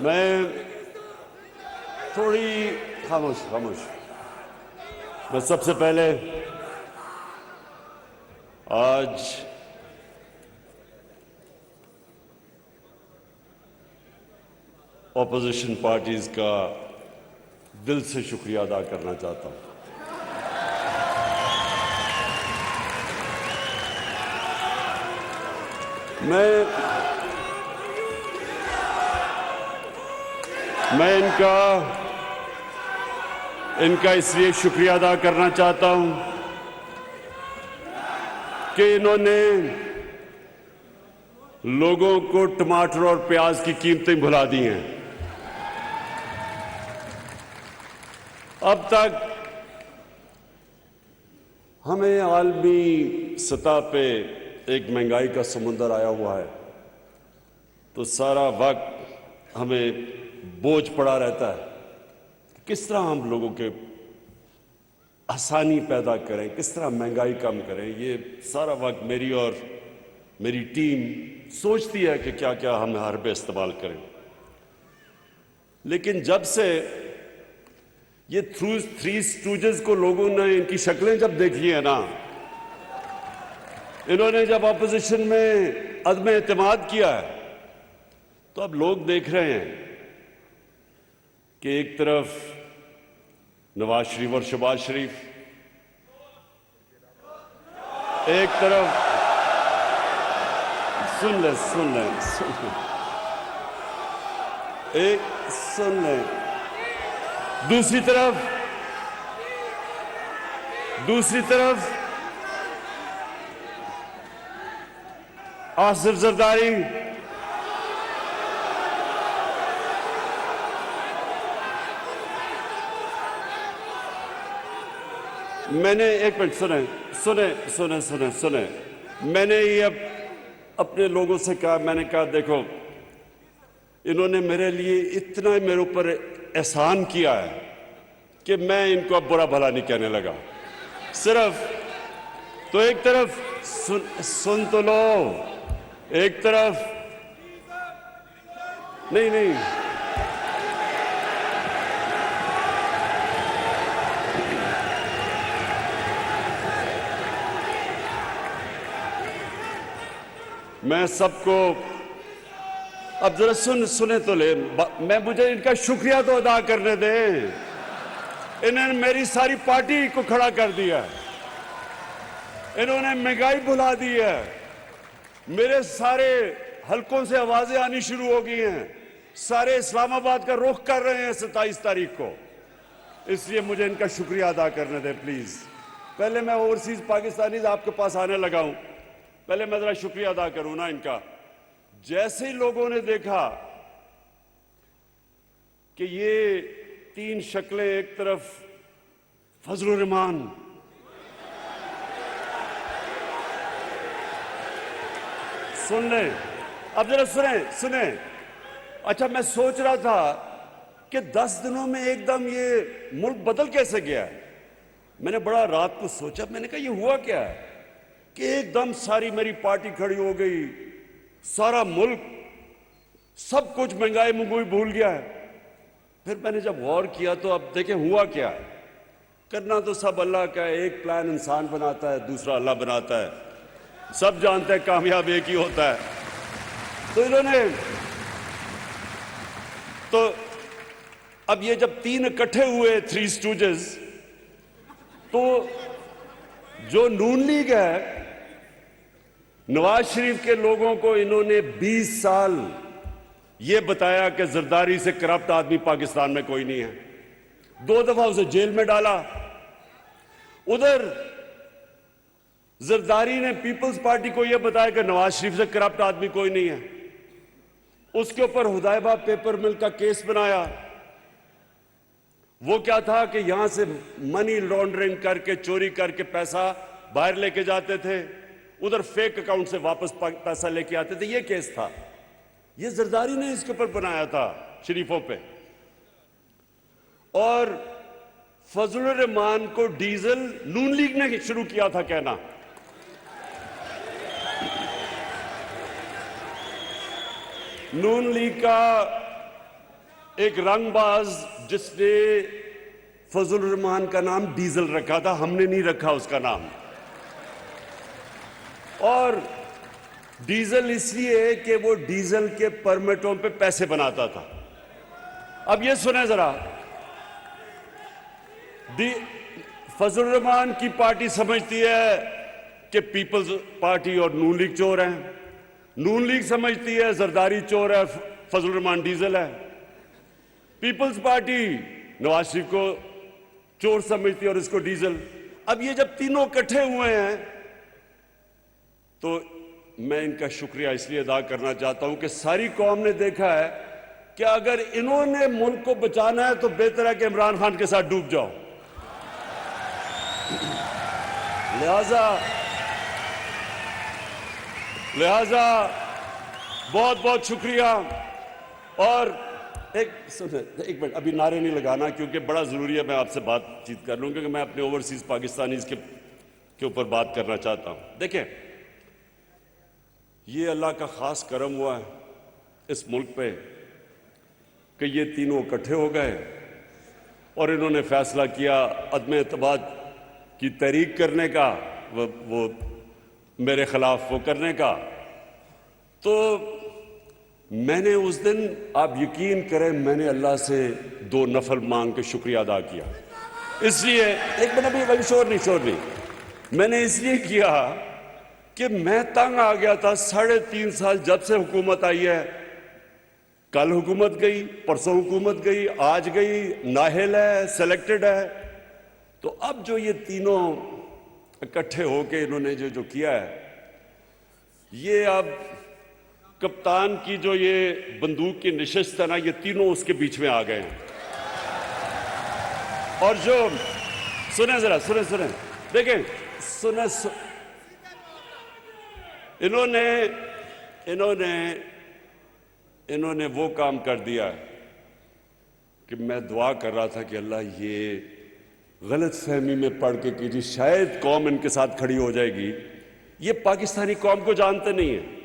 میں تھوڑی خاموش میں سب سے پہلے آج اپوزیشن پارٹیز کا دل سے شکریہ ادا کرنا چاہتا ہوں۔ میں ان کا اس لیے شکریہ ادا کرنا چاہتا ہوں کہ انہوں نے لوگوں کو ٹماٹر اور پیاز کی قیمتیں بھلا دی ہیں۔ اب تک ہمیں عالمی سطح پہ ایک مہنگائی کا سمندر آیا ہوا ہے، تو سارا وقت ہمیں بوجھ پڑا رہتا ہے کہ کس طرح ہم لوگوں کے آسانی پیدا کریں، کس طرح مہنگائی کم کریں۔ یہ سارا وقت میری اور میری ٹیم سوچتی ہے کہ کیا کیا ہم حربے استعمال کریں، لیکن جب سے یہ تھری اسٹوجز کو لوگوں نے ان کی شکلیں جب دیکھی ہیں نا، انہوں نے جب اپوزیشن میں عدم اعتماد کیا ہے، تو اب لوگ دیکھ رہے ہیں کہ ایک طرف نواز شریف اور شہباز شریف، ایک طرف سن لیں دوسری طرف آصف زرداری، میں نے ایک منٹ سنیں میں نے یہ اپنے لوگوں سے کہا، میں نے کہا دیکھو انہوں نے میرے لیے اتنا میرے اوپر احسان کیا ہے کہ میں ان کو اب برا بھلا نہیں کہنے لگا، صرف تو ایک طرف سن تو لو، ایک طرف نہیں میں سب کو اب ذرا سنیں تو لے، مجھے ان کا شکریہ تو ادا کرنے دیں۔ انہوں نے میری ساری پارٹی کو کھڑا کر دیا، انہوں نے مہنگائی بھلا دی ہے، میرے سارے حلقوں سے آوازیں آنی شروع ہو گئی ہیں، سارے اسلام آباد کا رخ کر رہے ہیں 27 تاریخ کو، اس لیے مجھے ان کا شکریہ ادا کرنے دیں پلیز۔ پہلے میں اوورسیز پاکستانیز آپ کے پاس آنے لگا ہوں، پہلے میں ذرا شکریہ ادا کروں نا ان کا۔ جیسے ہی لوگوں نے دیکھا کہ یہ تین شکلیں، ایک طرف فضل الرحمان، سن لیں اب ذرا سنیں اچھا میں سوچ رہا تھا کہ 10 دنوں میں ایک دم یہ ملک بدل کیسے گیا ہے۔ میں نے بڑا رات کو سوچا، میں نے کہا یہ ہوا کیا ہے کہ ایک دم ساری میری پارٹی کھڑی ہو گئی، سارا ملک سب کچھ مہنگائی بھول گیا ہے۔ پھر میں نے جب غور کیا تو اب دیکھیں ہوا کیا ہے۔ کرنا تو سب اللہ کا ہے، ایک پلان انسان بناتا ہے، دوسرا اللہ بناتا ہے، سب جانتے ہیں کامیاب ایک ہی ہوتا ہے۔ تو انہوں نے تو اب یہ جب تین اکٹھے ہوئے تھری اسٹوجز، تو جو نون لیگ ہے، نواز شریف کے لوگوں کو انہوں نے 20 سال یہ بتایا کہ زرداری سے کرپٹ آدمی پاکستان میں کوئی نہیں ہے، 2 دفعہ اسے جیل میں ڈالا۔ ادھر زرداری نے پیپلز پارٹی کو یہ بتایا کہ نواز شریف سے کرپٹ آدمی کوئی نہیں ہے، اس کے اوپر ہدایبہ پیپر مل کا کیس بنایا۔ وہ کیا تھا کہ یہاں سے منی لانڈرنگ کر کے، چوری کر کے پیسہ باہر لے کے جاتے تھے، ادھر فیک اکاؤنٹ سے واپس پیسہ لے کے آتے تھے، یہ کیس تھا۔ یہ زرداری نے اس کے اوپر بنایا تھا شریفوں پہ۔ اور فضل الرحمان کو ڈیزل نون لیگ نے شروع کیا تھا کہنا۔ نون لیگ کا ایک رنگ باز جس نے فضل الرحمان کا نام ڈیزل رکھا تھا، ہم نے نہیں رکھا اس کا نام. اور ڈیزل اس لیے کہ وہ ڈیزل کے پرمٹوں پہ پیسے بناتا تھا. اب یہ سنیں ذرا، فضل الرحمان کی پارٹی سمجھتی ہے کہ پیپلز پارٹی اور نون لیگ چور ہیں، نون لیگ سمجھتی ہے زرداری چور ہے، فضل الرحمان ڈیزل ہے. پیپلز پارٹی نواز شریف کو چور سمجھتی ہے اور اس کو ڈیزل. اب یہ جب تینوں اکٹھے ہوئے ہیں تو میں ان کا شکریہ اس لیے ادا کرنا چاہتا ہوں کہ ساری قوم نے دیکھا ہے کہ اگر انہوں نے ملک کو بچانا ہے تو بہتر ہے کہ عمران خان کے ساتھ ڈوب جاؤ. لہذا بہت بہت شکریہ. اور ایک منٹ، ابھی نعرے نہیں لگانا کیونکہ بڑا ضروری ہے، میں آپ سے بات چیت کر لوں کیونکہ میں اپنے اوورسیز پاکستانیز کے اوپر بات کرنا چاہتا ہوں. دیکھیں، یہ اللہ کا خاص کرم ہوا ہے اس ملک پہ کہ یہ تینوں اکٹھے ہو گئے اور انہوں نے فیصلہ کیا عدم اعتماد کی تحریک کرنے کا، وہ میرے خلاف وہ کرنے کا. تو میں نے اس دن، آپ یقین کریں، میں نے اللہ سے 2 نفل مانگ کے شکریہ ادا کیا. اس لیے ایک منٹ، ابھی شور نہیں، میں نے اس لیے کیا کہ میں تنگ آ گیا تھا. 3.5 سال جب سے حکومت آئی ہے، کل حکومت گئی، پرسوں حکومت گئی، آج گئی، نااہل ہے، سلیکٹڈ ہے. تو اب جو یہ تینوں اکٹھے ہو کے انہوں نے جو کیا ہے، یہ اب کپتان کی جو یہ بندوق کی نشست ہے نا، یہ تینوں اس کے بیچ میں آ گئے ہیں. اور جو سنیں ذرا، سنیں دیکھیں، انہوں نے وہ کام کر دیا کہ میں دعا کر رہا تھا کہ اللہ یہ غلط فہمی میں پڑھ کے کہ جی شاید قوم ان کے ساتھ کھڑی ہو جائے گی. یہ پاکستانی قوم کو جانتے نہیں ہیں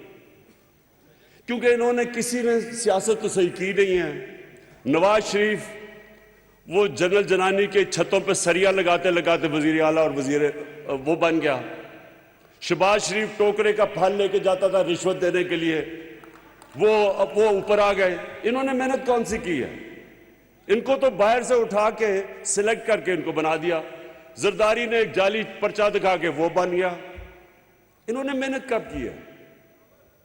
کیونکہ انہوں نے کسی نے سیاست تو صحیح کی نہیں ہے. نواز شریف وہ جنرل جنانی کے چھتوں پہ سریا لگاتے لگاتے وزیر اعلیٰ اور وزیر وہ بن گیا. شہباز شریف ٹوکرے کا پھل لے کے جاتا تھا رشوت دینے کے لیے، وہ اوپر آ گئے. انہوں نے محنت کون سی کی ہے؟ ان کو تو باہر سے اٹھا کے سلیکٹ کر کے ان کو بنا دیا. زرداری نے ایک جعلی پرچہ دکھا کے وہ بن گیا. انہوں نے محنت کب کی ہے؟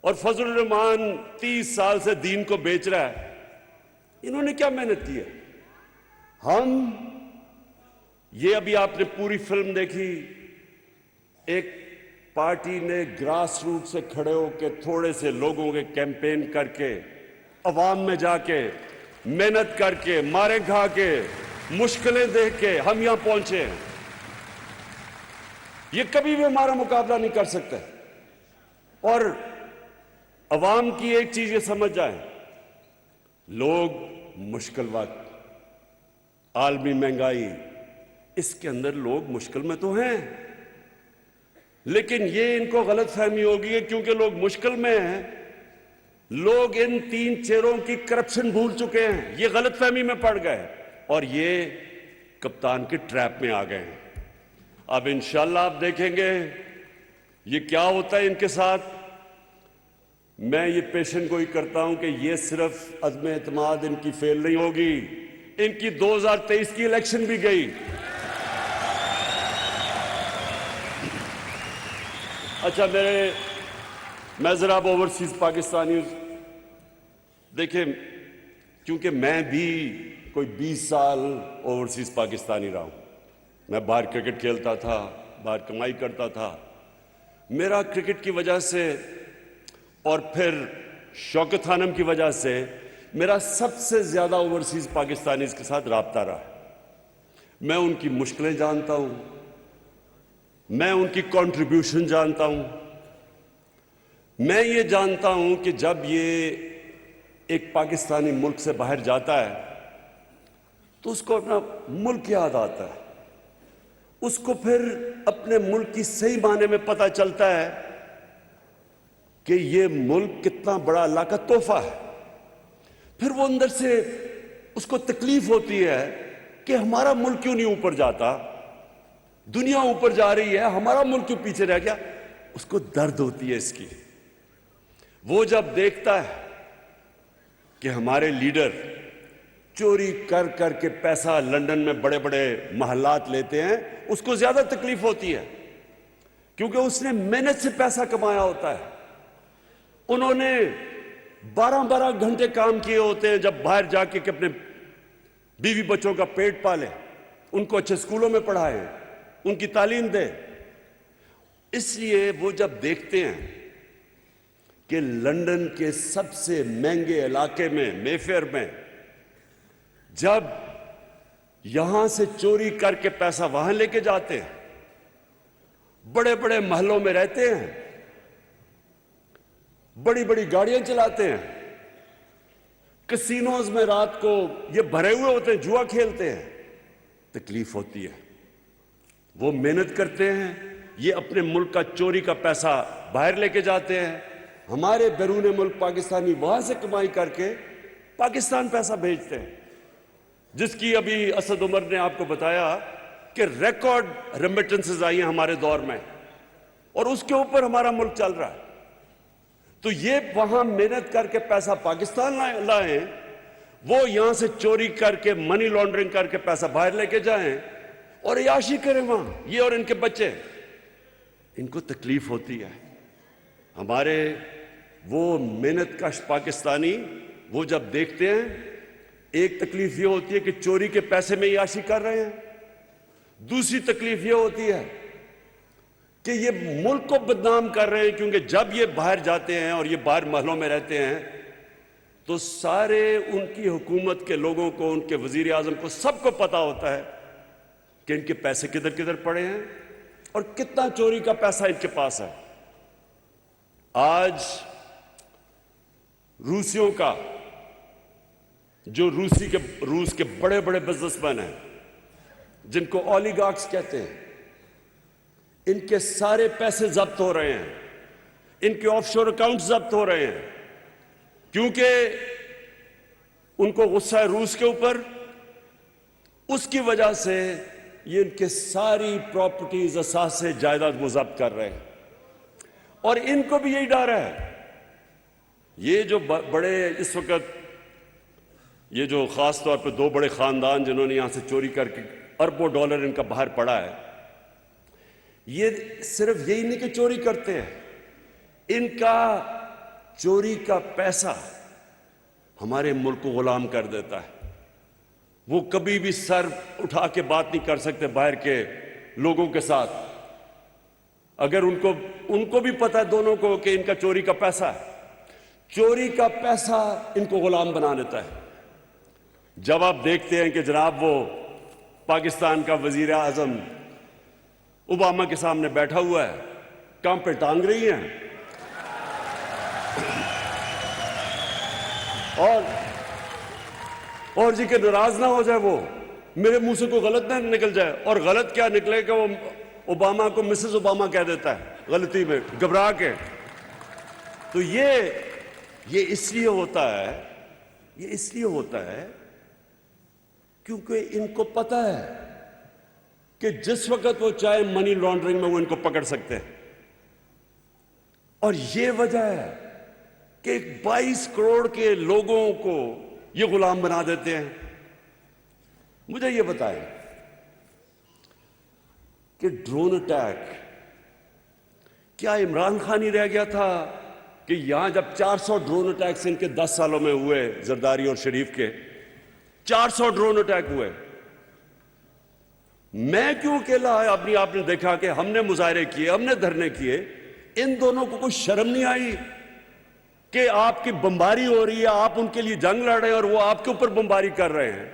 اور فضل الرحمان 30 سال سے دین کو بیچ رہا ہے، انہوں نے کیا محنت کی ہے؟ ہم یہ ابھی آپ نے پوری فلم دیکھی، ایک پارٹی نے گراس روٹ سے کھڑے ہو کے تھوڑے سے لوگوں کے کیمپین کر کے عوام میں جا کے محنت کر کے مارے کھا کے مشکلیں دیکھ کے ہم یہاں پہنچے ہیں. یہ کبھی بھی ہمارا مقابلہ نہیں کر سکتے. اور عوام کی ایک چیز یہ سمجھ جائیں، لوگ مشکل وقت، عالمی مہنگائی، اس کے اندر لوگ مشکل میں تو ہیں، لیکن یہ ان کو غلط فہمی ہوگی ہے کیونکہ لوگ مشکل میں ہیں، لوگ ان 3 چہروں کی کرپشن بھول چکے ہیں، یہ غلط فہمی میں پڑ گئے اور یہ کپتان کے ٹریپ میں آ گئے ہیں. اب انشاءاللہ آپ دیکھیں گے یہ کیا ہوتا ہے ان کے ساتھ. میں یہ پیشن گوئی کرتا ہوں کہ یہ صرف عدم اعتماد ان کی فیل نہیں ہوگی، ان کی 2023 کی الیکشن بھی گئی. اچھا، میں ذرا اب اوورسیز پاکستانی دیکھیں، کیونکہ میں بھی کوئی 20 سال اوورسیز پاکستانی رہا ہوں. میں باہر کرکٹ کھیلتا تھا، باہر کمائی کرتا تھا. میرا کرکٹ کی وجہ سے اور پھر شوکت خانم کی وجہ سے میرا سب سے زیادہ اوورسیز پاکستانیز کے ساتھ رابطہ رہا. میں ان کی مشکلیں جانتا ہوں، میں ان کی کنٹریبیوشن جانتا ہوں. میں یہ جانتا ہوں کہ جب یہ ایک پاکستانی ملک سے باہر جاتا ہے تو اس کو اپنا ملک یاد آتا ہے، اس کو پھر اپنے ملک کی صحیح معنی میں پتہ چلتا ہے کہ یہ ملک کتنا بڑا اللہ کا تحفہ ہے. پھر وہ اندر سے اس کو تکلیف ہوتی ہے کہ ہمارا ملک کیوں نہیں اوپر جاتا، دنیا اوپر جا رہی ہے، ہمارا ملک کیوں پیچھے رہ گیا، اس کو درد ہوتی ہے اس کی۔ وہ جب دیکھتا ہے کہ ہمارے لیڈر چوری کر کر کے پیسہ لندن میں بڑے بڑے محلات لیتے ہیں، اس کو زیادہ تکلیف ہوتی ہے، کیونکہ اس نے محنت سے پیسہ کمایا ہوتا ہے۔ انہوں نے 12 گھنٹے کام کیے ہوتے ہیں جب باہر جا کے کہ اپنے بیوی بچوں کا پیٹ پالے، ان کو اچھے اسکولوں میں پڑھائیں، ان کی تعلیم دے۔ اس لیے وہ جب دیکھتے ہیں کہ لندن کے سب سے مہنگے علاقے میں، مے فیئر میں، جب یہاں سے چوری کر کے پیسہ وہاں لے کے جاتے ہیں، بڑے بڑے محلوں میں رہتے ہیں، بڑی بڑی گاڑیاں چلاتے ہیں، کسینوز میں رات کو یہ بھرے ہوئے ہوتے ہیں، جوا کھیلتے ہیں، تکلیف ہوتی ہے۔ وہ محنت کرتے ہیں، یہ اپنے ملک کا چوری کا پیسہ باہر لے کے جاتے ہیں، ہمارے بیرون ملک پاکستانی وہاں سے کمائی کر کے پاکستان پیسہ بھیجتے ہیں، جس کی ابھی اسد عمر نے آپ کو بتایا کہ ریکارڈ ریمیٹنسز آئی ہیں ہمارے دور میں، اور اس کے اوپر ہمارا ملک چل رہا ہے۔ تو یہ وہاں محنت کر کے پیسہ پاکستان لائیں، وہ یہاں سے چوری کر کے منی لانڈرنگ کر کے پیسہ باہر لے کے جائیں اور عیاشی کریں وہاں، یہ اور ان کے بچے، ان کو تکلیف ہوتی ہے۔ ہمارے وہ محنت کش پاکستانی وہ جب دیکھتے ہیں، ایک تکلیف یہ ہوتی ہے کہ چوری کے پیسے میں عیاشی کر رہے ہیں، دوسری تکلیف یہ ہوتی ہے کہ یہ ملک کو بدنام کر رہے ہیں، کیونکہ جب یہ باہر جاتے ہیں اور یہ باہر محلوں میں رہتے ہیں تو سارے ان کی حکومت کے لوگوں کو، ان کے وزیر اعظم کو، سب کو پتا ہوتا ہے کہ ان کے پیسے کدھر کدھر پڑے ہیں اور کتنا چوری کا پیسہ ان کے پاس ہے۔ آج روسیوں کا جو روس کے بڑے بڑے بزنس مین ہیں، جن کو اولیگارکس کہتے ہیں، ان کے سارے پیسے ضبط ہو رہے ہیں، ان کے آف شور اکاؤنٹ ضبط ہو رہے ہیں، کیونکہ ان کو غصہ ہے روس کے اوپر۔ اس کی وجہ سے یہ ان کے ساری پراپرٹیز، اثاثے، جائیداد وہ ضبط کر رہے ہیں، اور ان کو بھی یہی ڈر ہے۔ یہ جو بڑے اس وقت، یہ جو خاص طور پہ 2 بڑے خاندان جنہوں نے یہاں سے چوری کر کے اربوں ڈالر ان کا باہر پڑا ہے، یہ صرف یہی نہیں کہ چوری کرتے ہیں، ان کا چوری کا پیسہ ہمارے ملک کو غلام کر دیتا ہے۔ وہ کبھی بھی سر اٹھا کے بات نہیں کر سکتے باہر کے لوگوں کے ساتھ، اگر ان کو بھی پتہ ہے دونوں کو کہ ان کا چوری کا پیسہ ہے۔ چوری کا پیسہ ان کو غلام بنا دیتا ہے۔ جب آپ دیکھتے ہیں کہ جناب وہ پاکستان کا وزیر اعظم اوباما کے سامنے بیٹھا ہوا ہے، کام پہ ٹانگ رہی ہیں، اور جی کہ ناراض نہ ہو جائے، وہ میرے منہ سے کوئی غلط نہ نکل جائے، اور غلط کیا نکلے کہ وہ اوباما کو مسز اوباما کہہ دیتا ہے غلطی میں، گھبرا کے۔ تو یہ اس لیے ہوتا ہے کیونکہ ان کو پتہ ہے کہ جس وقت وہ چاہے منی لانڈرنگ میں وہ ان کو پکڑ سکتے ہیں، اور یہ وجہ ہے کہ 22 کروڑ کے لوگوں کو یہ غلام بنا دیتے ہیں۔ مجھے یہ بتائیں کہ ڈرون اٹیک، کیا عمران خان ہی رہ گیا تھا کہ یہاں جب 400 ڈرون اٹیکس ان کے 10 سالوں میں ہوئے، زرداری اور شریف کے 400 ڈرون اٹیک ہوئے، میں کیوں اکیلا ہے؟ آپ نے دیکھا کہ ہم نے مظاہرے کیے، ہم نے دھرنے کیے، ان دونوں کو کوئی شرم نہیں آئی کہ آپ کی بمباری ہو رہی ہے، آپ ان کے لیے جنگ لڑ رہے ہیں اور وہ آپ کے اوپر بمباری کر رہے ہیں،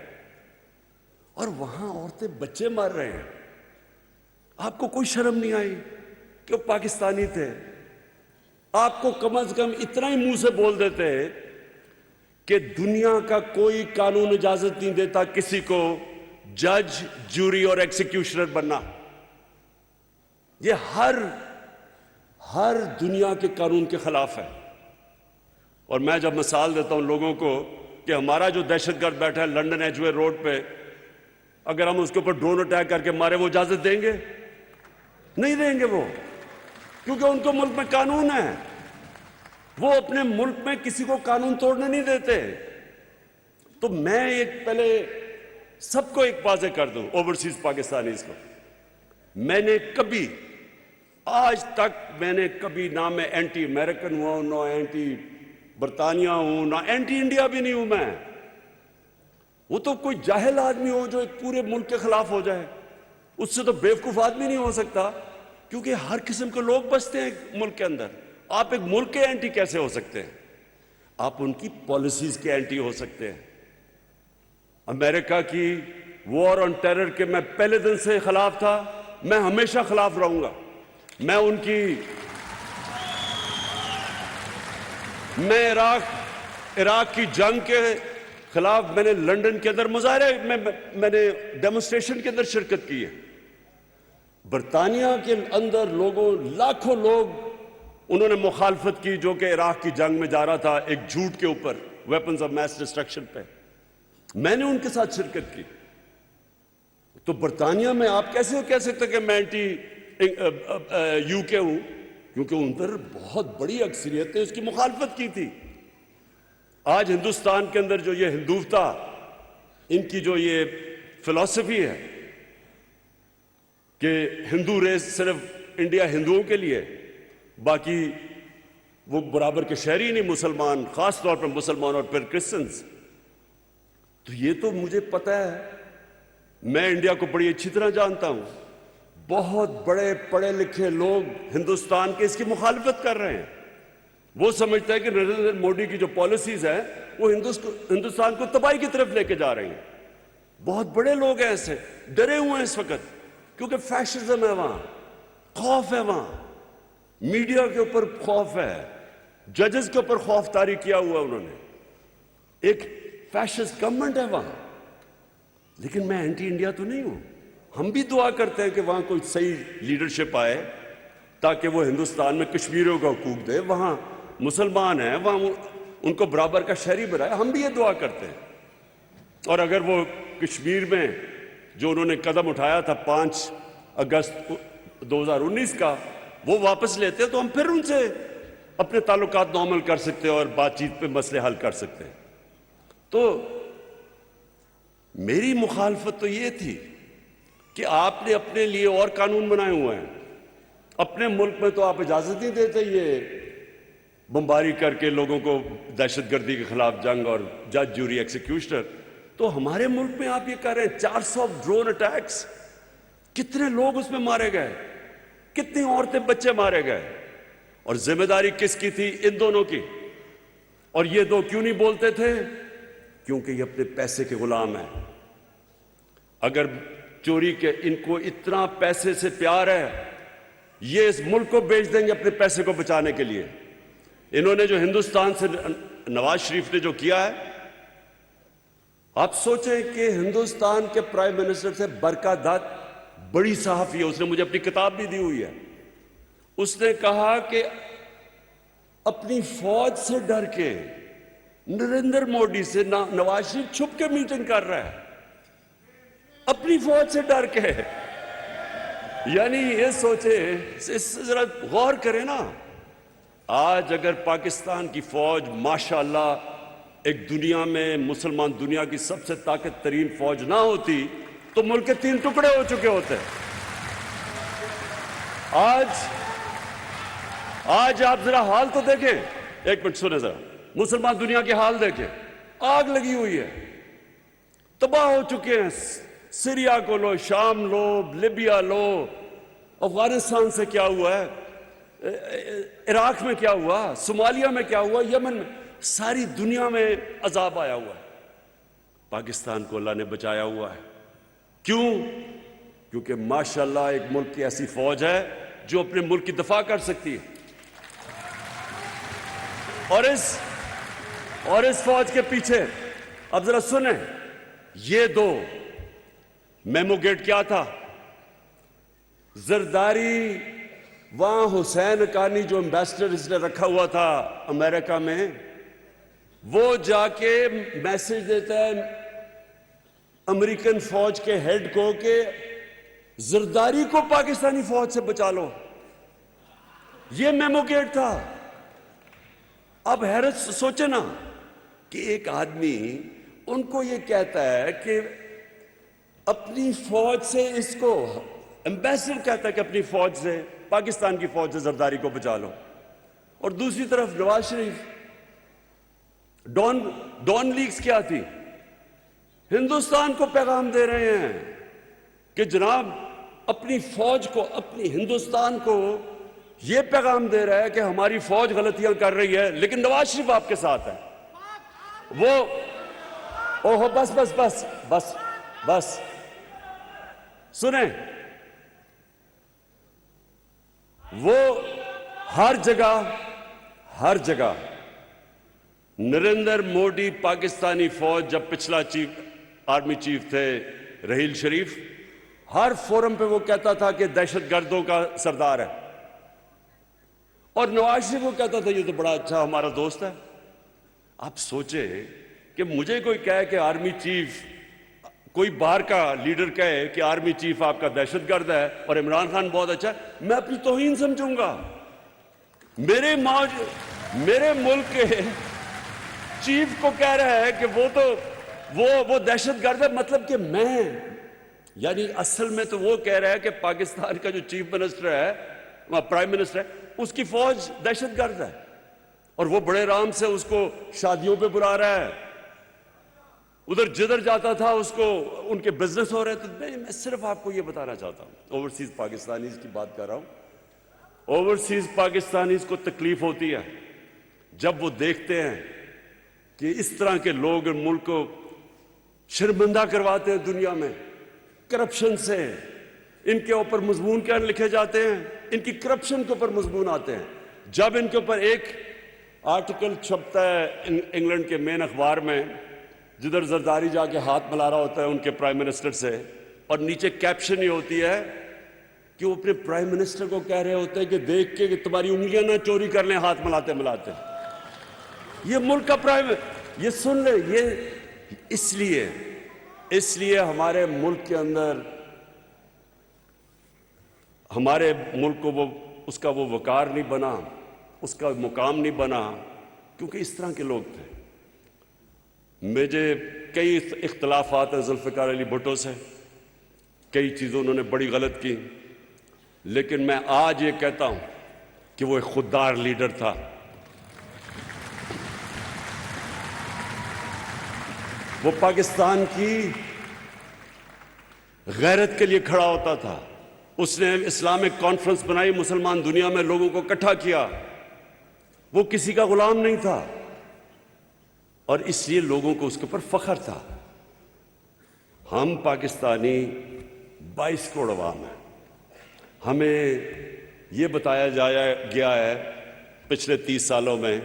اور وہاں عورتیں بچے مار رہے ہیں، آپ کو کوئی شرم نہیں آئی کہ وہ پاکستانی تھے؟ آپ کو کم از کم اتنا ہی منہ سے بول دیتے کہ دنیا کا کوئی قانون اجازت نہیں دیتا کسی کو جج، جوری اور ایکسیکیوشنر بننا۔ یہ ہر دنیا کے قانون کے خلاف ہے۔ اور میں جب مثال دیتا ہوں لوگوں کو کہ ہمارا جو دہشت گرد بیٹھا ہے لنڈن ایجوے روڈ پہ، اگر ہم اس کے اوپر ڈرون اٹیک کر کے مارے وہ اجازت دیں گے؟ نہیں دیں گے وہ، کیونکہ ان کو ملک میں قانون ہے، وہ اپنے ملک میں کسی کو قانون توڑنے نہیں دیتے۔ تو میں ایک پہلے سب کو ایک واضح کر دوں، اوورسیز پاکستانیز کو، میں نے کبھی آج تک میں نے کبھی نہ میں اینٹی امریکن ہوا ہوں، نہ اینٹی برطانیہ ہوں، نہ اینٹی انڈیا بھی نہیں ہوں میں۔ وہ تو کوئی جاہل آدمی ہو جو ایک پورے ملک کے خلاف ہو جائے، اس سے تو بیوقوف آدمی نہیں ہو سکتا، کیونکہ ہر قسم کے لوگ بستے ہیں ملک کے اندر۔ آپ ایک ملک کے اینٹی کیسے ہو سکتے ہیں؟ آپ ان کی پالیسیز کے اینٹی ہو سکتے ہیں۔ امریکہ کی وار آن ٹیرر کے میں پہلے دن سے خلاف تھا، میں ہمیشہ خلاف رہوں گا۔ میں ان کی میں عراق کی جنگ کے خلاف میں نے لنڈن کے اندر مظاہرے میں نے ڈیمونسٹریشن کے اندر شرکت کی ہے۔ برطانیہ کے اندر لوگوں لاکھوں لوگ انہوں نے مخالفت کی جو کہ عراق کی جنگ میں جا رہا تھا ایک جھوٹ کے اوپر، ویپنز آف میس ڈسٹرکشن پہ، میں نے ان کے ساتھ شرکت کی۔ تو برطانیہ میں آپ کیسے کہہ سکتے کہ میں اینٹی یو کے ہوں، کیونکہ ان پر بہت بڑی اکثریت نے اس کی مخالفت کی تھی۔ آج ہندوستان کے اندر جو یہ ہندوتا، ان کی جو یہ فلسفی ہے کہ ہندو ریس صرف انڈیا ہندوؤں کے لیے، باقی وہ برابر کے شہری نہیں، مسلمان خاص طور پر مسلمان اور پھر کرسچنز، تو یہ تو مجھے پتہ ہے، میں انڈیا کو بڑی اچھی طرح جانتا ہوں۔ بہت بڑے پڑھے لکھے لوگ ہندوستان کے اس کی مخالفت کر رہے ہیں۔ وہ سمجھتا ہے کہ نریندر مودی کی جو پالیسیز ہیں وہ ہندوستان کو تباہی کی طرف لے کے جا رہی ہیں۔ بہت بڑے لوگ ہیں ایسے، ڈرے ہوئے ہیں اس وقت، کیونکہ فیشزم ہے وہاں، خوف ہے وہاں، میڈیا کے اوپر خوف ہے، ججز کے اوپر خوف طاری کیا ہوا انہوں نے، ایک فیشسٹ گورنمنٹ ہے وہاں۔ لیکن میں اینٹی انڈیا تو نہیں ہوں، ہم بھی دعا کرتے ہیں کہ وہاں کوئی صحیح لیڈرشپ آئے تاکہ وہ ہندوستان میں کشمیریوں کا حقوق دے، وہاں مسلمان ہیں وہاں ان کو برابر کا شہری بنائے، ہم بھی یہ دعا کرتے ہیں۔ اور اگر وہ کشمیر میں جو انہوں نے قدم اٹھایا تھا 5 اگست 2019 کا وہ واپس لیتے تو ہم پھر ان سے اپنے تعلقات نارمل کر سکتے اور بات چیت پہ مسئلے حل کر سکتے ہیں۔ تو میری مخالفت تو یہ تھی کہ آپ نے اپنے لیے اور قانون بنائے ہوئے ہیں، اپنے ملک میں تو آپ اجازت نہیں دیتے یہ بمباری کر کے لوگوں کو دہشت گردی کے خلاف جنگ اور جج جوری ایکسیکیوشنر، تو ہمارے ملک میں آپ یہ کہہ رہے ہیں 400 ڈرون اٹیکس، کتنے لوگ اس میں مارے گئے، کتنی عورتیں بچے مارے گئے، اور ذمہ داری کس کی تھی؟ ان دونوں کی۔ اور یہ دو کیوں نہیں بولتے تھے؟ کیونکہ یہ اپنے پیسے کے غلام ہیں۔ اگر چوری کے ان کو اتنا پیسے سے پیار ہے، یہ اس ملک کو بیچ دیں گے اپنے پیسے کو بچانے کے لیے۔ انہوں نے جو ہندوستان سے نواز شریف نے جو کیا ہے، آپ سوچیں کہ ہندوستان کے پرائم منسٹر سے برکا دت بڑی صحافی ہے، اس نے مجھے اپنی کتاب بھی دی ہوئی ہے، اس نے کہا کہ اپنی فوج سے ڈر کے نریندر مودی سے نواز شریف چھپ کے میٹنگ کر رہا ہے، اپنی فوج سے ڈر کے۔ یعنی یہ سوچے، اس سے ذرا غور کریں نا۔ آج اگر پاکستان کی فوج ماشاءاللہ ایک دنیا میں مسلمان دنیا کی سب سے طاقت ترین فوج نہ ہوتی تو ملک کے 3 ٹکڑے ہو چکے ہوتے۔ آج آپ ذرا حال تو دیکھیں، ایک منٹ سنیں ذرا، مسلمان دنیا کے حال دیکھیں، آگ لگی ہوئی ہے، تباہ ہو چکے ہیں۔ سیریا کو لو، شام لو، لیبیا لو، افغانستان سے کیا ہوا ہے، عراق میں کیا ہوا، صومالیہ میں کیا ہوا، یمن میں، ساری دنیا میں عذاب آیا ہوا ہے۔ پاکستان کو اللہ نے بچایا ہوا ہے، کیوں؟ کیونکہ ماشاءاللہ ایک ملک کی ایسی فوج ہے جو اپنے ملک کی دفاع کر سکتی ہے۔ اور اس فوج کے پیچھے اب ذرا سنیں، یہ دو میمو گیٹ کیا تھا؟ زرداری وہاں حسین حقانی جو ایمبیسڈر اس نے رکھا ہوا تھا امریکہ میں، وہ جا کے میسج دیتا ہے امریکن فوج کے ہیڈ کو کہ زرداری کو پاکستانی فوج سے بچا لو. یہ میمو گیٹ تھا. اب حیرت سوچے نا کہ ایک آدمی ان کو یہ کہتا ہے کہ اپنی فوج سے اس کو ایمبیسڈر کہتا ہے کہ اپنی فوج سے پاکستان کی فوج سے زرداری کو بچا لو, اور دوسری طرف نواز شریف ڈان لیگز کیا تھی, ہندوستان کو پیغام دے رہے ہیں کہ جناب اپنی فوج کو, اپنی ہندوستان کو یہ پیغام دے رہا ہے کہ ہماری فوج غلطیاں کر رہی ہے لیکن نواز شریف آپ کے ساتھ ہے. وہ اوہو بس بس بس بس بس سنیں, وہ ہر جگہ نریندر مودی پاکستانی فوج, جب پچھلا آرمی چیف تھے رحیل شریف, ہر فورم پہ وہ کہتا تھا کہ دہشت گردوں کا سردار ہے, اور نواز شریف کو کہتا تھا یہ تو بڑا اچھا ہمارا دوست ہے. آپ سوچیں کہ مجھے کوئی کہے کہ آرمی چیف, کوئی باہر کا لیڈر کہے کہ آرمی چیف آپ کا دہشت گرد ہے اور عمران خان بہت اچھا ہے, میں اپنی توہین سمجھوں گا. میرے ملک کے چیف کو کہہ رہا ہے کہ وہ تو وہ دہشت گرد ہے, مطلب کہ میں, یعنی اصل میں تو وہ کہہ رہا ہے کہ پاکستان کا جو چیف منسٹر ہے, پرائم منسٹر ہے, اس کی فوج دہشت گرد ہے, اور وہ بڑے آرام سے اس کو شادیوں پہ بلا رہا ہے, ادھر جدھر جاتا تھا اس کو ان کے بزنس ہو رہے تھے. میں صرف آپ کو یہ بتانا چاہتا ہوں, اوورسیز پاکستانیز کی بات کر رہا ہوں. اوورسیز پاکستانیز کو تکلیف ہوتی ہے جب وہ دیکھتے ہیں کہ اس طرح کے لوگ ملک کو شرمندہ کرواتے ہیں دنیا میں کرپشن سے. ان کے اوپر مضمون کیا لکھے جاتے ہیں, ان کی کرپشن کے اوپر مضمون آتے ہیں. جب ان کے اوپر ایک آرٹیکل چھپتا ہے انگلینڈ کے مین اخبار میں, جدھر زرداری جا کے ہاتھ ملا رہا ہوتا ہے ان کے پرائم منسٹر سے, اور نیچے کیپشن یہ ہوتی ہے کہ وہ اپنے پرائم منسٹر کو کہہ رہے ہوتے ہیں کہ دیکھ کے کہ تمہاری انگلیاں نہ چوری کر لیں ہاتھ ملاتے ملاتے. یہ ملک کا پرائم, یہ سن لیں, یہ اس لیے ہمارے ملک کے اندر, ہمارے ملک کو وہ اس کا وہ وقار نہیں بنا, اس کا مقام نہیں بنا, کیونکہ اس طرح کے لوگ تھے. مجھے کئی اختلافات ہیں ذوالفقار علی بھٹو سے, کئی چیزوں انہوں نے بڑی غلط کی, لیکن میں آج یہ کہتا ہوں کہ وہ ایک خوددار لیڈر تھا. وہ پاکستان کی غیرت کے لیے کھڑا ہوتا تھا. اس نے اسلامک کانفرنس بنائی, مسلمان دنیا میں لوگوں کو اکٹھا کیا. وہ کسی کا غلام نہیں تھا, اور اس لیے لوگوں کو اس کے اوپر فخر تھا. ہم پاکستانی 22 کروڑ عوام ہیں. ہمیں یہ بتایا گیا ہے پچھلے 30 سالوں میں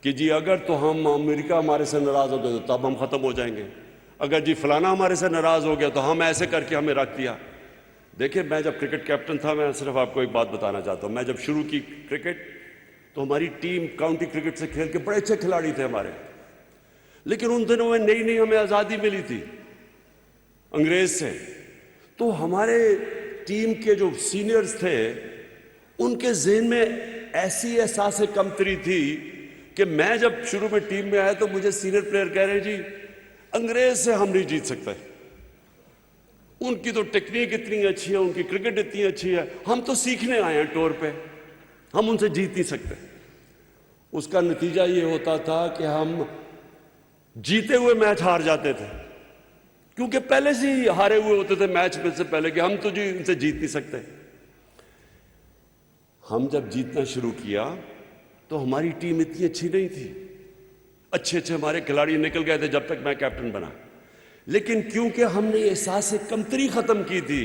کہ جی اگر تو ہم امریکہ ہمارے سے ناراض ہو گئے تو تب ہم ختم ہو جائیں گے, اگر جی فلانا ہمارے سے ناراض ہو گیا تو ہم ایسے کر کے ہمیں رکھ دیا. دیکھیں, میں جب کرکٹ کیپٹن تھا, میں صرف آپ کو ایک بات بتانا چاہتا ہوں. میں جب شروع کی کرکٹ تو ہماری ٹیم کاؤنٹی کرکٹ سے کھیل کے بڑے اچھے کھلاڑی تھے ہمارے, لیکن ان دنوں میں نئی ہمیں آزادی ملی تھی انگریز سے. تو ہمارے ٹیم کے جو سینئرز تھے ان کے ذہن میں ایسی احساس کمتری تھی کہ میں جب شروع میں ٹیم میں آیا تو مجھے سینئر پلیئر کہہ رہے جی انگریز سے ہم نہیں جیت سکتے, ان کی تو ٹیکنیک اتنی اچھی ہے, ان کی کرکٹ اتنی اچھی ہے, ہم تو سیکھنے آئے ہیں ٹور پہ, ہم ان سے جیت نہیں سکتے. اس کا نتیجہ یہ ہوتا تھا کہ ہم جیتے ہوئے میچ ہار جاتے تھے, کیونکہ پہلے سے ہی ہارے ہوئے ہوتے تھے میچ میں سے پہلے کہ ہم تو جی ان سے جیت نہیں سکتے. ہم جب جیتنا شروع کیا تو ہماری ٹیم اتنی اچھی نہیں تھی, اچھے ہمارے کھلاڑی نکل گئے تھے جب تک میں کیپٹن بنا, لیکن کیونکہ ہم نے احساس کمتری ختم کی تھی,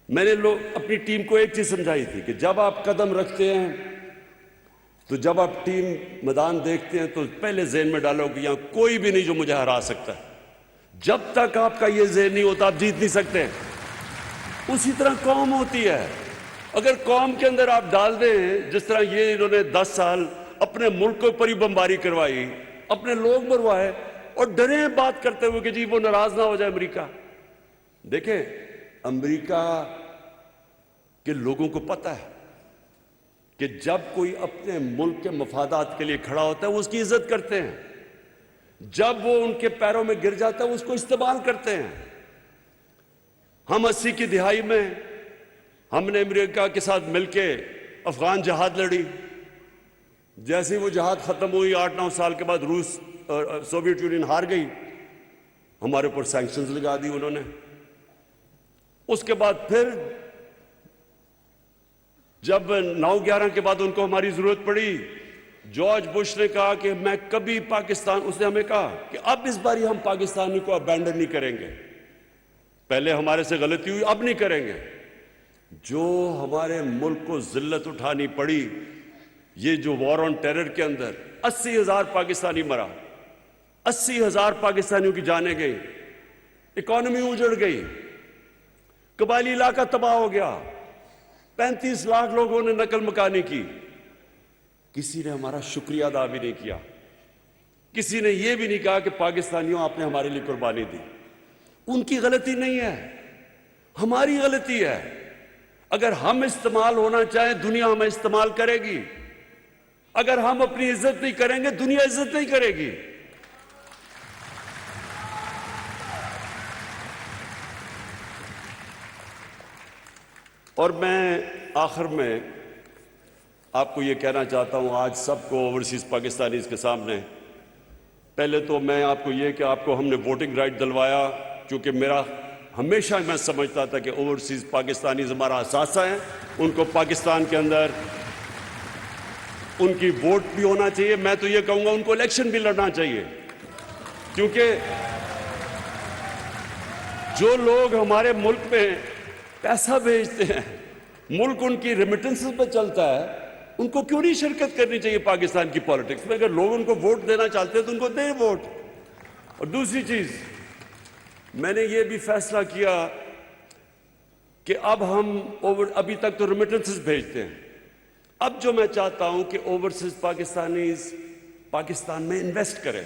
میں نے اپنی ٹیم کو ایک چیز سمجھائی تھی کہ جب آپ قدم رکھتے ہیں تو جب آپ ٹیم میدان دیکھتے ہیں تو پہلے ذہن میں ڈالو کہ یہاں کوئی بھی نہیں جو مجھے ہرا سکتا ہے. جب تک آپ کا یہ ذہن نہیں ہوتا آپ جیت نہیں سکتے. اسی طرح قوم ہوتی ہے, اگر قوم کے اندر آپ ڈال دیں جس طرح یہ انہوں نے 10 سال اپنے ملک کے اوپر ہی بمباری کروائی، اپنے لوگ مروائے، اور ڈرے ہیں بات کرتے ہوئے کہ جی وہ ناراض نہ ہو جائے امریکہ۔ دیکھیں، امریکہ کے لوگوں کو پتہ ہے کہ جب کوئی اپنے ملک کے مفادات کے لیے کھڑا ہوتا ہے وہ اس کی عزت کرتے ہیں، جب وہ ان کے پیروں میں گر جاتا ہے وہ اس کو استعمال کرتے ہیں۔ ہم 80 کی دہائی میں ہم نے امریکہ کے ساتھ مل کے افغان جہاد لڑی، جیسے وہ جہاد ختم ہوئی 8-9 سال کے بعد روس سوویت یونین ہار گئی، ہمارے اوپر سینکشنز لگا دی انہوں نے۔ اس کے بعد پھر جب 9/11 کے بعد ان کو ہماری ضرورت پڑی، جارج بش نے کہا کہ میں کبھی پاکستان، اس نے ہمیں کہا کہ اب اس باری ہم پاکستانی کو ابینڈن نہیں کریں گے، پہلے ہمارے سے غلطی ہوئی اب نہیں کریں گے۔ جو ہمارے ملک کو ذلت اٹھانی پڑی، یہ جو وار آن ٹیرر کے اندر 80,000 پاکستانی مرا، 80,000 پاکستانیوں کی جانیں گئی، اکانومی اجڑ گئی، قبائلی علاقہ تباہ ہو گیا، 35 لاکھ لوگوں نے نقل مکانی کی، کسی نے ہمارا شکریہ ادا بھی نہیں کیا، کسی نے یہ بھی نہیں کہا کہ پاکستانیوں آپ نے ہمارے لیے قربانی دی۔ ان کی غلطی نہیں ہے، ہماری غلطی ہے۔ اگر ہم استعمال ہونا چاہیں دنیا ہمیں استعمال کرے گی، اگر ہم اپنی عزت نہیں کریں گے دنیا عزت نہیں کرے گی۔ اور میں آخر میں آپ کو یہ کہنا چاہتا ہوں آج سب کو اوورسیز پاکستانیز کے سامنے، پہلے تو میں آپ کو یہ کہ آپ کو ہم نے ووٹنگ رائٹ دلوایا، کیونکہ میرا ہمیشہ میں سمجھتا تھا کہ اوورسیز پاکستانیز ہمارا اثاثہ ہیں، ان کو پاکستان کے اندر ان کی ووٹ بھی ہونا چاہیے۔ میں تو یہ کہوں گا ان کو الیکشن بھی لڑنا چاہیے، کیونکہ جو لوگ ہمارے ملک میں پیسہ بھیجتے ہیں، ملک ان کی ریمیٹنسز پہ چلتا ہے، ان کو کیوں نہیں شرکت کرنی چاہیے پاکستان کی پالیٹکس میں؟ اگر لوگ ان کو ووٹ دینا چاہتے ہیں تو ان کو دیں ووٹ۔ اور دوسری چیز، میں نے یہ بھی فیصلہ کیا کہ اب ہم ابھی تک تو ریمیٹنسز بھیجتے ہیں، اب جو میں چاہتا ہوں کہ اوورسیز پاکستانیز پاکستان میں انویسٹ کریں۔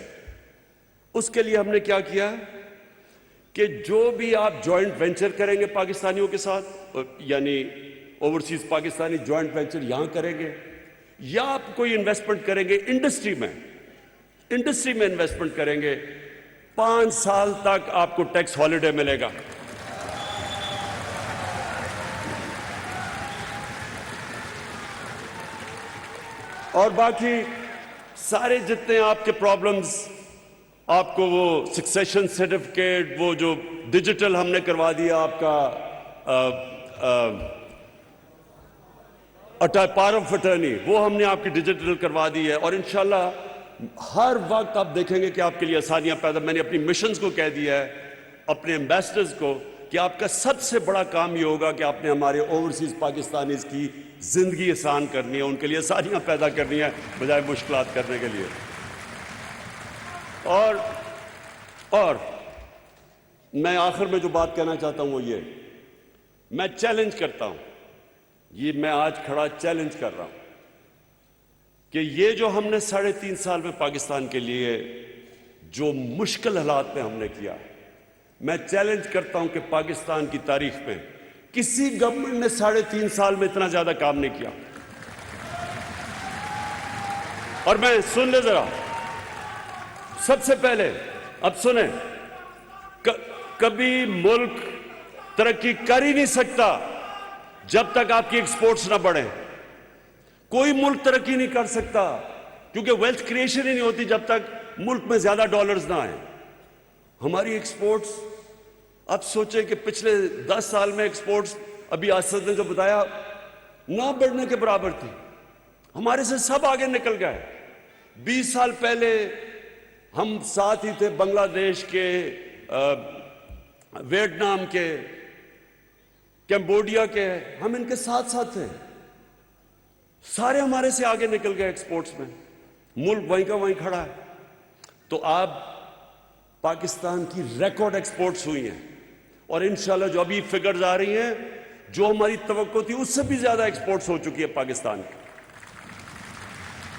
اس کے لیے ہم نے کیا کیا کہ جو بھی آپ جوائنٹ وینچر کریں گے پاکستانیوں کے ساتھ، یعنی اوورسیز پاکستانی جوائنٹ وینچر یہاں کریں گے، یا آپ کوئی انویسٹمنٹ کریں گے انڈسٹری میں انویسٹمنٹ کریں گے، 5 سال تک آپ کو ٹیکس ہالیڈے ملے گا۔ اور باقی سارے جتنے آپ کے پرابلمز، آپ کو وہ سکسیشن سرٹیفکیٹ، وہ جو ڈیجیٹل ہم نے کروا دیا آپ کا پاور آف اٹرنی، وہ ہم نے آپ کی ڈیجیٹل کروا دی ہے، اور انشاءاللہ ہر وقت آپ دیکھیں گے کہ آپ کے لیے آسانیاں پیدا۔ میں نے اپنی مشنز کو کہہ دیا ہے، اپنے ایمبیسڈرز کو، کہ آپ کا سب سے بڑا کام یہ ہوگا کہ آپ نے ہمارے اوورسیز پاکستانیز کی زندگی آسان کرنی ہے، ان کے لیے آسانیاں پیدا کرنی ہے بجائے مشکلات کرنے کے لیے۔ اور میں آخر میں جو بات کہنا چاہتا ہوں وہ یہ، میں چیلنج کرتا ہوں، یہ میں آج کھڑا چیلنج کر رہا ہوں کہ یہ جو ہم نے 3.5 سال میں پاکستان کے لیے جو مشکل حالات میں ہم نے کیا، میں چیلنج کرتا ہوں کہ پاکستان کی تاریخ میں کسی گورنمنٹ نے 3.5 سال میں اتنا زیادہ کام نہیں کیا۔ اور میں سن لے ذرا، سب سے پہلے اب سنیں، کبھی ملک ترقی کر ہی نہیں سکتا جب تک آپ کی ایکسپورٹس نہ بڑھیں۔ کوئی ملک ترقی نہیں کر سکتا کیونکہ ویلتھ کریشن ہی نہیں ہوتی جب تک ملک میں زیادہ ڈالرز نہ آئیں۔ ہماری ایکسپورٹس، اب سوچیں کہ پچھلے 10 سال میں ایکسپورٹس، ابھی آصد نے جو بتایا، نہ بڑھنے کے برابر تھی، ہمارے سے سب آگے نکل گئے۔ 20 سال پہلے ہم ساتھ ہی تھے بنگلہ دیش کے، ویتنام کے، کمبوڈیا کے، ہم ان کے ساتھ تھے، سارے ہمارے سے آگے نکل گئے ایکسپورٹس میں، ملک وہیں کا وہیں کھڑا ہے۔ تو آپ پاکستان کی ریکارڈ ایکسپورٹس ہوئی ہیں، اور انشاءاللہ جو ابھی فگرز آ رہی ہیں، جو ہماری توقع تھی اس سے بھی زیادہ ایکسپورٹس ہو چکی ہے پاکستان کی۔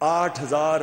8000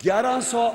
1100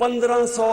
1500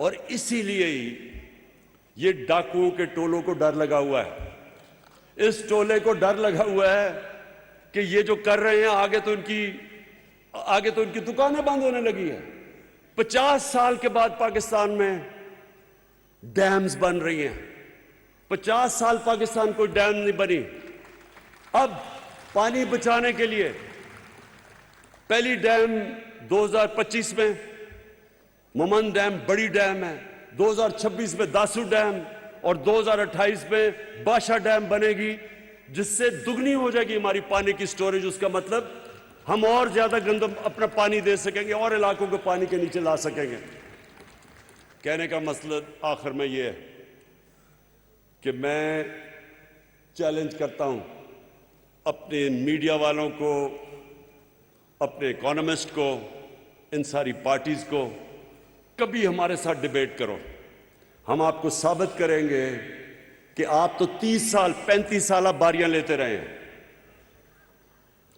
اور اسی لیے ہی یہ ڈاکوؤں کے ٹولوں کو ڈر لگا ہوا ہے. اس ٹولے کو ڈر لگا ہوا ہے کہ یہ جو کر رہے ہیں آگے تو ان کی دکانیں بند ہونے لگی ہیں. 50 سال کے بعد پاکستان میں ڈیمز بن رہی ہیں. 50 سال پاکستان کوئی ڈیم نہیں بنی. اب پانی بچانے کے لیے پہلی ڈیم 2025 میں مومن ڈیم بڑی ڈیم ہے, 2026 میں داسو ڈیم اور 2028 میں بادشاہ ڈیم بنے گی, جس سے دگنی ہو جائے گی ہماری پانی کی سٹوریج. اس کا مطلب ہم اور زیادہ گندم اپنا پانی دے سکیں گے اور علاقوں کو پانی کے نیچے لا سکیں گے. کہنے کا مطلب آخر میں یہ ہے کہ میں چیلنج کرتا ہوں اپنے میڈیا والوں کو, اپنے اکانومسٹ کو, ان ساری پارٹیز کو, کبھی ہمارے ساتھ ڈیبیٹ کرو. ہم آپ کو ثابت کریں گے کہ آپ تو 30 سال 35 سالہ باریاں لیتے رہے ہیں.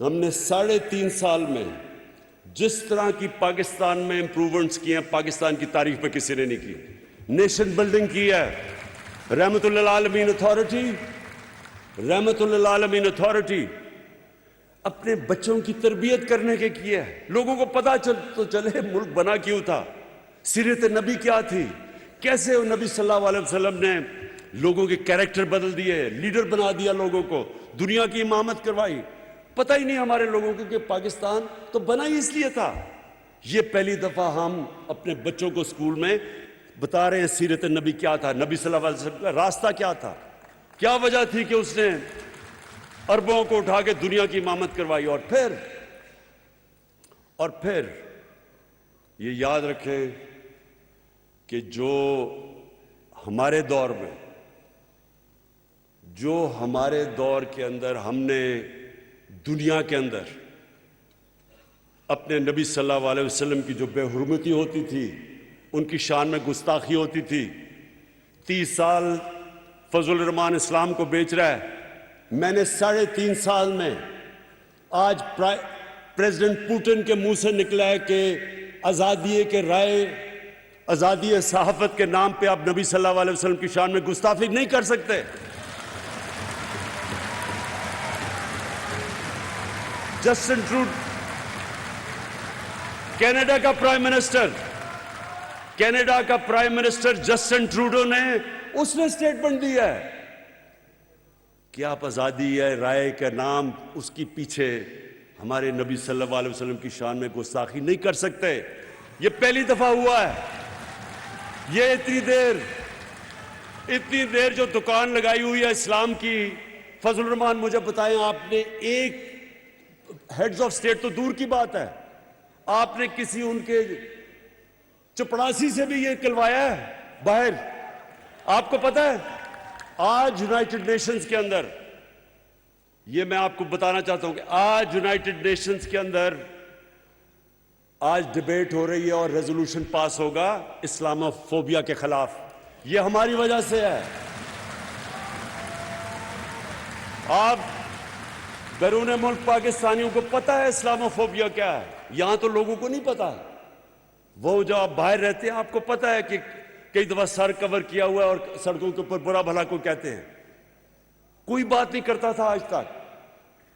ہم نے 3.5 سال میں جس طرح کی پاکستان میں امپروومنٹس کی ہیں پاکستان کی تاریخ میں کسی نے نہیں کی. نیشن بلڈنگ کی ہے, رحمت للعالمین اتھارٹی اپنے بچوں کی تربیت کرنے کے کیا ہے. لوگوں کو پتہ تو چلے ملک بنا کیوں تھا, سیرت نبی کیا تھی, کیسے نبی صلی اللہ علیہ وسلم نے لوگوں کے کیریکٹر بدل دیے, لیڈر بنا دیا, لوگوں کو دنیا کی امامت کروائی. پتہ ہی نہیں ہمارے لوگوں کو کہ پاکستان تو بنا ہی اس لیے تھا. یہ پہلی دفعہ ہم اپنے بچوں کو اسکول میں بتا رہے ہیں سیرت نبی کیا تھا, نبی صلی اللہ علیہ وسلم کا راستہ کیا تھا, کیا وجہ تھی کہ اس نے عربوں کو اٹھا کے دنیا کی امامت کروائی. اور پھر یہ یاد رکھیں کہ جو ہمارے دور کے اندر ہم نے دنیا کے اندر اپنے نبی صلی اللہ علیہ وسلم کی جو بے حرمتی ہوتی تھی, ان کی شان میں گستاخی ہوتی تھی. 30 سال فضل الرحمان اسلام کو بیچ رہا ہے. میں نے 3.5 سال میں آج پریزیڈنٹ پوٹن کے منہ سے نکلا ہے کہ آزادی صحافت کے نام پہ آپ نبی صلی اللہ علیہ وسلم کی شان میں گستاخی نہیں کر سکتے. جسٹن ٹروڈو کینیڈا کا پرائم منسٹر جسٹن ٹروڈو نے اس نے سٹیٹمنٹ دیا ہے کہ آپ آزادی ہے رائے کا نام اس کی پیچھے ہمارے نبی صلی اللہ علیہ وسلم کی شان میں گستاخی نہیں کر سکتے. یہ پہلی دفعہ ہوا ہے. یہ اتنی دیر جو دکان لگائی ہوئی ہے اسلام کی, فضل الرحمان مجھے بتائیں, آپ نے ایک ہیڈز آف سٹیٹ تو دور کی بات ہے, آپ نے کسی ان کے چپڑاسی سے بھی یہ کلوایا ہے باہر؟ آپ کو پتہ ہے آج یونائٹڈ نیشنز کے اندر, یہ میں آپ کو بتانا چاہتا ہوں کہ آج یونائٹڈ نیشنز کے اندر آج ڈیبیٹ ہو رہی ہے اور ریزولوشن پاس ہوگا اسلامو فوبیا کے خلاف. یہ ہماری وجہ سے ہے. آپ بیرون ملک پاکستانیوں کو پتہ ہے اسلامو فوبیا کیا ہے, یہاں تو لوگوں کو نہیں پتا. وہ جو آپ باہر رہتے ہیں آپ کو پتہ ہے کہ کئی دفعہ سر کور کیا ہوا ہے اور سڑکوں کے اوپر برا بھلا کو کہتے ہیں. کوئی بات نہیں کرتا تھا آج تک.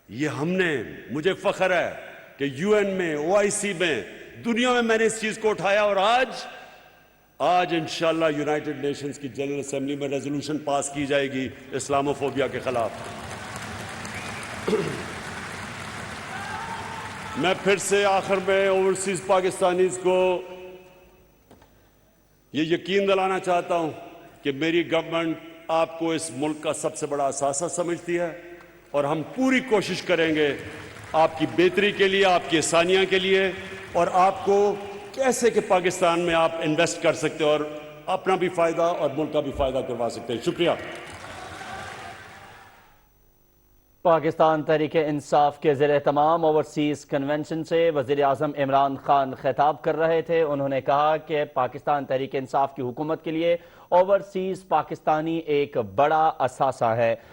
یہ ہم نے, مجھے فخر ہے کہ یو این میں, OIC میں, دنیا میں نے اس چیز کو اٹھایا, اور آج انشاءاللہ یونائٹڈ نیشنز کی جنرل اسمبلی میں ریزولوشن پاس کی جائے گی اسلامو فوبیا کے خلاف. میں پھر سے آخر میں اوورسیز پاکستانیز کو یہ یقین دلانا چاہتا ہوں کہ میری گورنمنٹ آپ کو اس ملک کا سب سے بڑا اثاثہ سمجھتی ہے, اور ہم پوری کوشش کریں گے آپ کی بہتری کے لیے, آپ کی آسانیاں کے لیے, اور آپ کو کیسے کہ پاکستان میں آپ انویسٹ کر سکتے اور اپنا بھی فائدہ اور ملک کا بھی فائدہ کروا سکتے ہیں. شکریہ. پاکستان تحریک انصاف کے زیر اہتمام اوورسیز کنونشن سے وزیر اعظم عمران خان خطاب کر رہے تھے. انہوں نے کہا کہ پاکستان تحریک انصاف کی حکومت کے لیے اوورسیز پاکستانی ایک بڑا اثاثہ ہے.